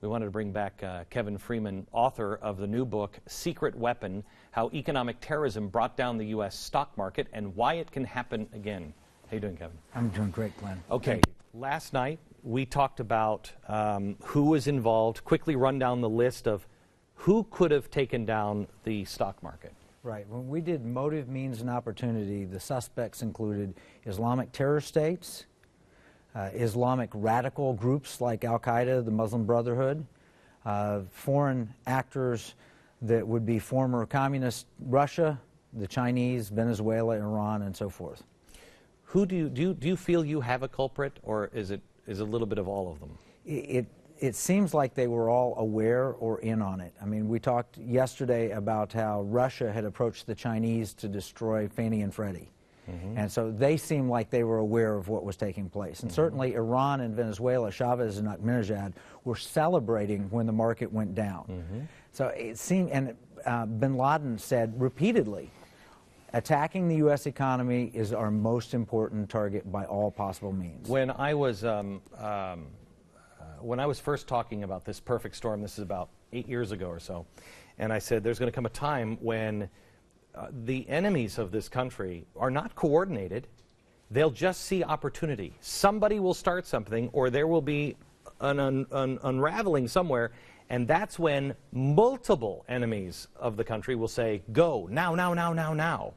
We wanted to bring back Kevin Freeman, author of the new book, Secret Weapon, How Economic Terrorism Brought Down the U.S. Stock Market and Why It Can Happen Again. How you doing, Kevin? I'm doing great, Glenn. Okay. Last night, we talked about who was involved, quickly run down the list of who could have taken down the stock market. Right. When we did motive, means, and opportunity, the suspects included Islamic terror states, Islamic radical groups like Al-Qaeda, the Muslim Brotherhood, foreign actors that would be former communist Russia, the Chinese, Venezuela, Iran, and so forth. Who do you feel you have a culprit, or is it a little bit of all of them? It seems like they were all aware or in on it. I mean, we talked yesterday about how Russia had approached the Chinese to destroy Fannie and Freddie. And so they seemed like they were aware of what was taking place. And certainly Iran and Venezuela, Chavez and Ahmadinejad, were celebrating when the market went down. So it seemed, and bin Laden said repeatedly, attacking the U.S. economy is our most important target by all possible means. When I was first talking about this perfect storm, this is about 8 years ago or so, and I said there's going to come a time when the enemies of this country are not coordinated. They'll just see opportunity. Somebody will start something, or there will be an unraveling somewhere, and that's when multiple enemies of the country will say, go, now, now, now, now, now.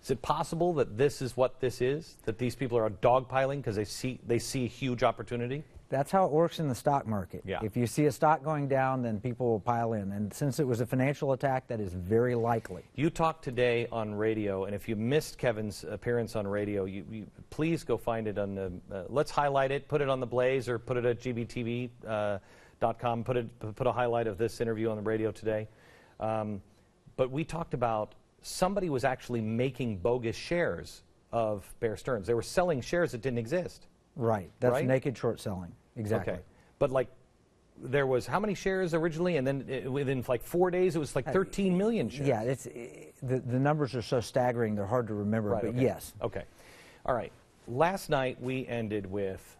Is it possible that this is what this is, that these people are dogpiling because they see a huge opportunity? That's how it works in the stock market. Yeah. If you see a stock going down, then people will pile in. And since it was a financial attack, that is very likely. You talked today on radio, and if you missed Kevin's appearance on radio, you please go find it on the, let's highlight it, put it on the Blaze, or put it at GBTV.com, put a highlight of this interview on the radio today. But we talked about somebody was actually making bogus shares of Bear Stearns. They were selling shares that didn't exist. Right. That's right? Naked short selling. Exactly. Okay. But like, there was how many shares originally, and then within like 4 days it was like 13 million shares. Yeah, the numbers are so staggering they're hard to remember, right, but okay. Yes. Okay. All right. Last night we ended with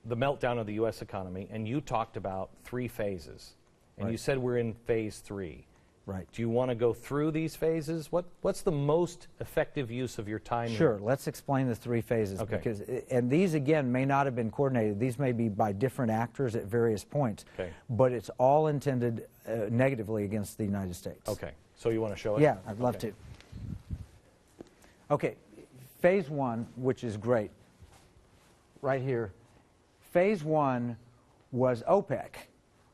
the meltdown of the U.S. economy, and you talked about 3 phases, and right. You said we're in phase 3. Right. Do you want to go through these phases? What's the most effective use of your time? Sure. here? Let's explain the 3 phases. Okay. Because, and these, again, may not have been coordinated. These may be by different actors at various points. Okay. But it's all intended negatively against the United States. Okay. So you want to show it? Yeah, I'd love to. Okay. Phase 1, which is great, right here. Phase 1 was OPEC.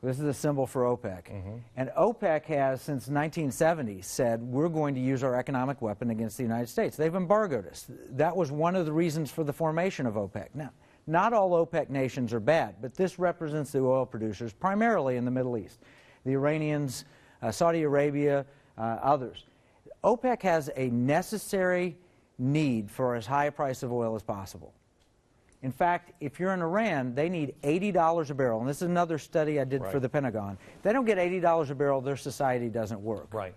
This is a symbol for OPEC. And OPEC has, since 1970, said we're going to use our economic weapon against the United States. They've embargoed us. That was one of the reasons for the formation of OPEC. Now, not all OPEC nations are bad, but this represents the oil producers primarily in the Middle East. The Iranians, Saudi Arabia, others. OPEC has a necessary need for as high a price of oil as possible. In fact, if you're in Iran, they need $80 a barrel. And this is another study I did for the Pentagon. If they don't get $80 a barrel, their society doesn't work. Right.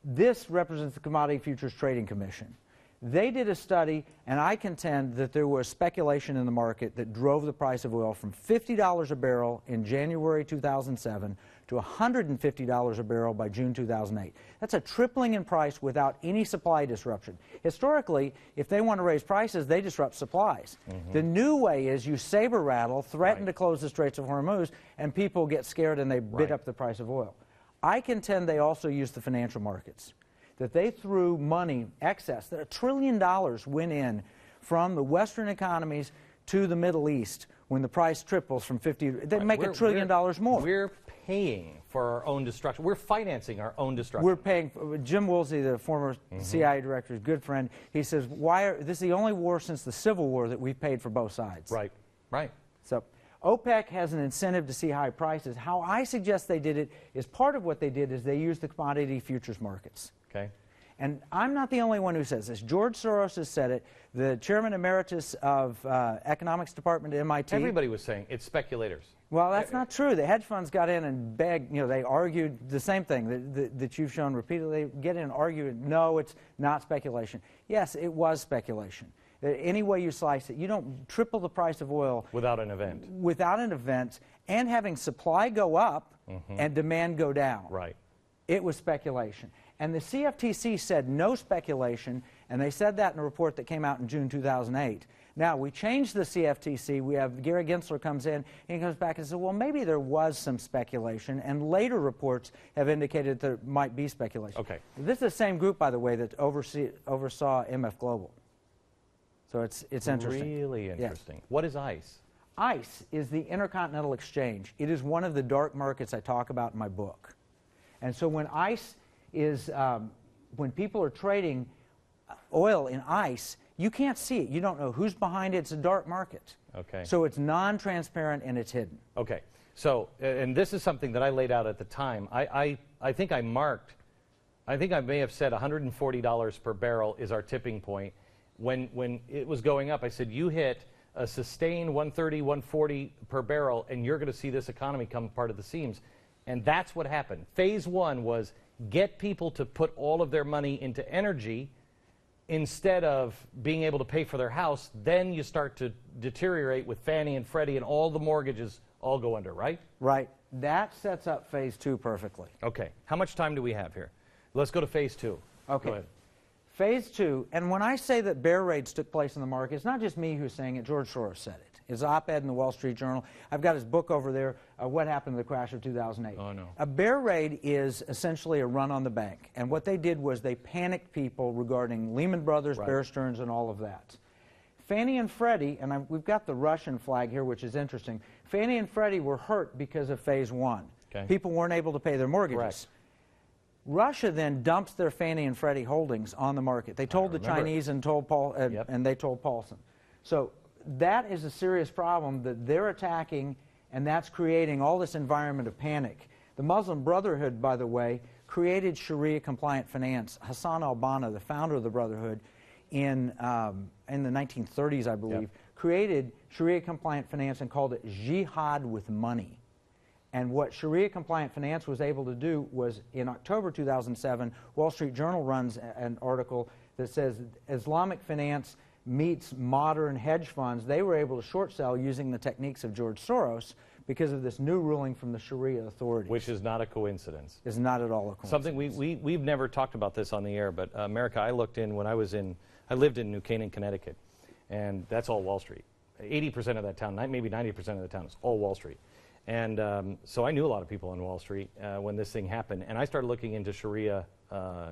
This represents the Commodity Futures Trading Commission. They did a study, and I contend that there was speculation in the market that drove the price of oil from $50 a barrel in January 2007 to $150 a barrel by June 2008. That's a tripling in price without any supply disruption. Historically, if they want to raise prices, they disrupt supplies. The new way is you saber rattle, threaten to close the Straits of Hormuz, and people get scared and they bid up the price of oil. I contend they also use the financial markets, that they threw money, excess, that $1 trillion went in from the Western economies to the Middle East when the price triples from 50, they make $1 trillion more. We're paying for our own destruction. We're financing our own destruction. We're paying. Jim Woolsey, the former CIA director, good friend, he says, this is the only war since the Civil War that we've paid for both sides. Right, right. So OPEC has an incentive to see high prices. How I suggest they did it is part of what they did is they used the commodity futures markets. Okay. And I'm not the only one who says this. George Soros has said it. The chairman emeritus of economics department at MIT. Everybody was saying it's speculators. Well, that's not true. The hedge funds got in and begged, they argued the same thing that you've shown repeatedly. They get in and argue, no, it's not speculation. Yes, it was speculation. Any way you slice it, you don't triple the price of oil without an event. Without an event, and having supply go up and demand go down. Right. It was speculation. And the CFTC said no speculation, and they said that in a report that came out in June 2008. Now, we changed the CFTC. We have Gary Gensler comes in, and he comes back and says, well, maybe there was some speculation, and later reports have indicated there might be speculation. Okay. This is the same group, by the way, that oversaw MF Global. So it's interesting. Really interesting. Yes. What is ICE? ICE is the Intercontinental Exchange. It is one of the dark markets I talk about in my book. And so when ICE is, when people are trading oil in ICE, you can't see it. You don't know who's behind it. It's a dark market. Okay. So it's non-transparent and it's hidden. Okay. So, and this is something that I laid out at the time. I think I marked, I think I may have said $140 per barrel is our tipping point. When it was going up, I said, you hit a sustained 130, 140 per barrel, and you're going to see this economy come apart at the seams. And that's what happened. Phase one was get people to put all of their money into energy instead of being able to pay for their house. Then you start to deteriorate with Fannie and Freddie, and all the mortgages all go under, right? Right. That sets up phase two perfectly. Okay. How much time do we have here? Let's go to phase two. Okay. Go ahead. Phase two, and when I say that bear raids took place in the market, it's not just me who's saying it. George Soros said it. His op-ed in the Wall Street Journal. I've got his book over there, What Happened to the Crash of 2008. Oh, no. A bear raid is essentially a run on the bank. And what they did was they panicked people regarding Lehman Brothers, Right. Bear Stearns, and all of that. Fannie and Freddie, and we've got the Russian flag here, which is interesting. Fannie and Freddie were hurt because of phase one. Okay. People weren't able to pay their mortgages. Correct. Russia then dumps their Fannie and Freddie holdings on the market. They told the Chinese and told Yep. and they told Paulson. So that is a serious problem that they're attacking, and that's creating all this environment of panic. The Muslim Brotherhood, by the way, created Sharia-compliant finance. Hassan al-Banna, the founder of the Brotherhood, in the 1930s, I believe, created Sharia-compliant finance and called it jihad with money. And what Sharia-compliant finance was able to do was, in October 2007, Wall Street Journal runs an article that says Islamic finance meets modern hedge funds. They were able to short sell using the techniques of George Soros because of this new ruling from the Sharia authorities. Which is not a coincidence. Is not at all a coincidence. Something we've never talked about this on the air, but America, I lived in New Canaan, Connecticut, and that's all Wall Street. 80% of that town, maybe 90% of the town is all Wall Street. And so I knew a lot of people on Wall Street when this thing happened, and I started looking into Sharia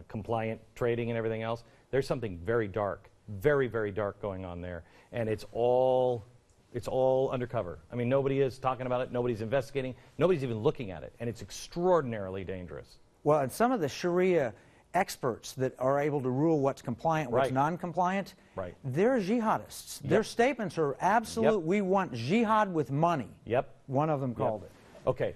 compliant trading and everything else. There's something very dark, very, very dark going on there, and it's all undercover. I mean, nobody is talking about it, nobody's investigating, nobody's even looking at it, and it's extraordinarily dangerous. Well, and some of the Sharia experts that are able to rule what's compliant, what's Right. non-compliant, Right. they're jihadists. Yep. Their statements are absolute. Yep. We want jihad with money. Yep. One of them called Yep. it. Okay.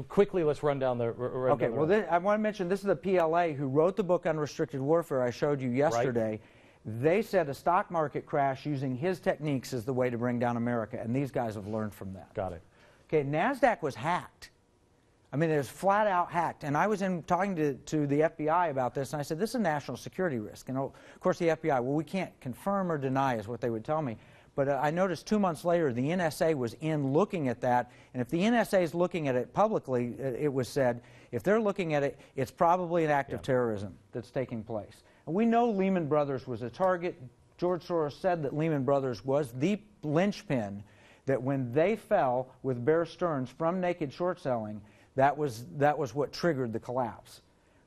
Quickly, let's run down the. Okay, well, I want to mention this is the PLA who wrote the book Unrestricted Warfare I showed you yesterday. Right. They said a stock market crash using his techniques is the way to bring down America, and these guys have learned from that. Got it. Okay, NASDAQ was hacked. I mean, it was flat out hacked. And I was talking to the FBI about this, and I said, this is a national security risk. And of course, the FBI, well, we can't confirm or deny is what they would tell me. But I noticed 2 months later, the NSA was in looking at that. And if the NSA is looking at it publicly, it was said, if they're looking at it, it's probably an act of terrorism that's taking place. And we know Lehman Brothers was a target. George Soros said that Lehman Brothers was the linchpin, that when they fell with Bear Stearns from naked short selling, that was what triggered the collapse.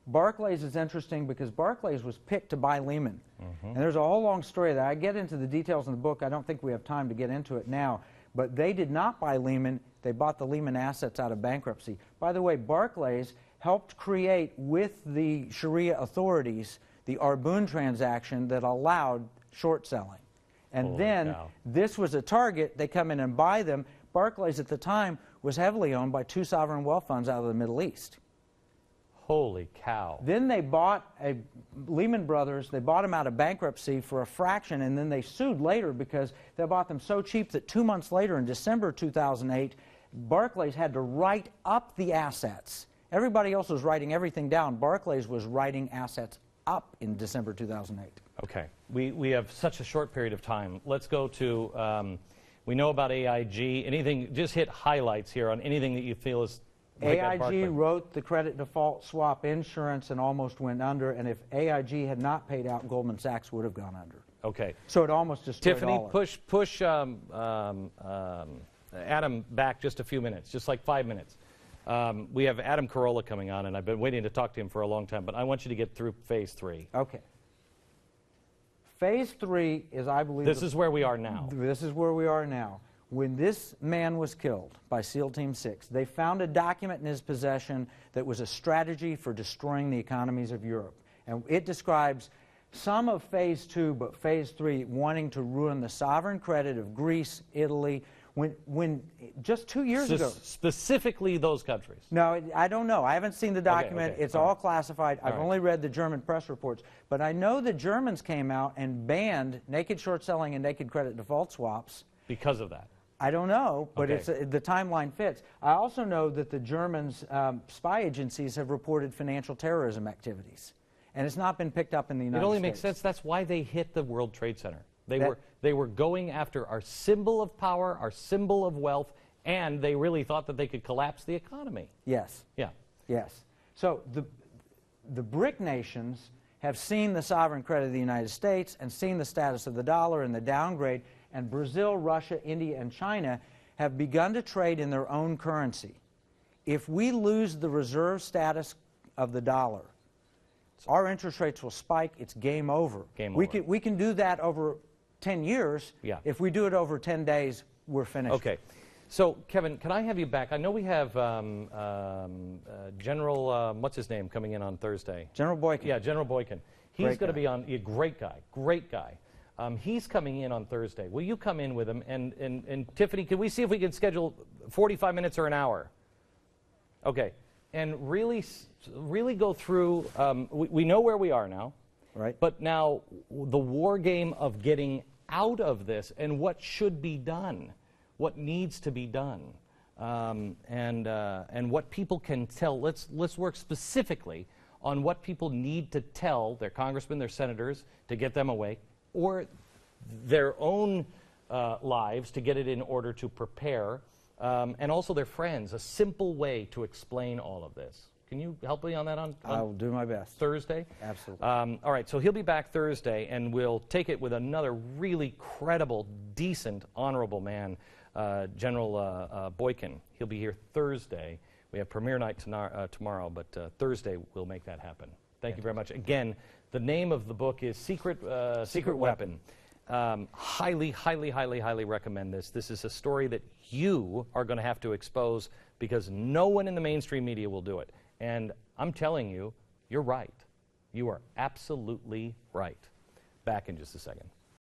Barclays is interesting because Barclays was picked to buy Lehman. And there's a whole long story that I get into the details in the book. I don't think we have time to get into it now. But they did not buy Lehman. They bought the Lehman assets out of bankruptcy. By the way, Barclays helped create with the Sharia authorities the Arboon transaction that allowed short selling. And Holy then cow. this was a target. They come in and buy them. Barclays at the time was heavily owned by 2 sovereign wealth funds out of the Middle East. Holy cow. Then they bought Lehman Brothers, they bought them out of bankruptcy for a fraction, and then they sued later because they bought them so cheap that 2 months later, in December 2008, Barclays had to write up the assets. Everybody else was writing everything down. Barclays was writing assets up in December 2008. Okay. We have such a short period of time. Let's go to We know about AIG. Anything, just hit highlights here on anything that you feel is like at Barclays. AIG wrote the credit default swap insurance and almost went under, and if AIG had not paid out, Goldman Sachs would have gone under. Okay. So it almost destroyed Tiffany, all of it. push Adam back just a few minutes, just like 5 minutes. We have Adam Carolla coming on, and I've been waiting to talk to him for a long time, but I want you to get through phase 3. Okay. Phase 3 is, I believe... This is where we are now. This is where we are now. When this man was killed by SEAL Team 6, they found a document in his possession that was a strategy for destroying the economies of Europe. And it describes some of Phase 2, but Phase 3 wanting to ruin the sovereign credit of Greece, Italy, when just 2 years ago... Specifically those countries? No, I don't know. I haven't seen the document. Okay. It's all classified. I've right. only read the German press reports. But I know the Germans came out and banned naked short selling and naked credit default swaps. Because of that? I don't know, but Okay. the timeline fits. I also know that the Germans' spy agencies have reported financial terrorism activities. And it's not been picked up in the United States. It only makes sense. That's why they hit the World Trade Center. They were going after our symbol of power, our symbol of wealth, and they really thought that they could collapse the economy. Yes. Yeah. Yes. So the BRIC nations have seen the sovereign credit of the United States and seen the status of the dollar and the downgrade, and Brazil, Russia, India, and China have begun to trade in their own currency. If we lose the reserve status of the dollar, our interest rates will spike. It's game over. Game we over. We can do that over 10 years. Yeah. If we do it over 10 days, we're finished. Okay. So, Kevin, can I have you back? I know we have General, what's his name, coming in on Thursday? General Boykin. Yeah, General Boykin. He's Great going to guy. be on, great guy. He's coming in on Thursday. Will you come in with him? And Tiffany, can we see if we can schedule 45 minutes or an hour? Okay. And really go through, we know where we are now. Right. But now the war game of getting out of this and what should be done, what needs to be done, and what people can tell. Let's work specifically on what people need to tell their congressmen, their senators, to get them awake, or their own lives to get it in order to prepare, and also their friends. A simple way to explain all of this. Can you help me on that on I'll do my best. Thursday? Absolutely. All right, so he'll be back Thursday, and we'll take it with another really credible, decent, honorable man, General Boykin. He'll be here Thursday. We have premiere night tomorrow, but Thursday we'll make that happen. Thank you very much. Again, the name of the book is Secret Weapon. Highly, highly, highly, highly recommend this. This is a story that you are going to have to expose because no one in the mainstream media will do it. And I'm telling you, you're right. You are absolutely right. Back in just a second.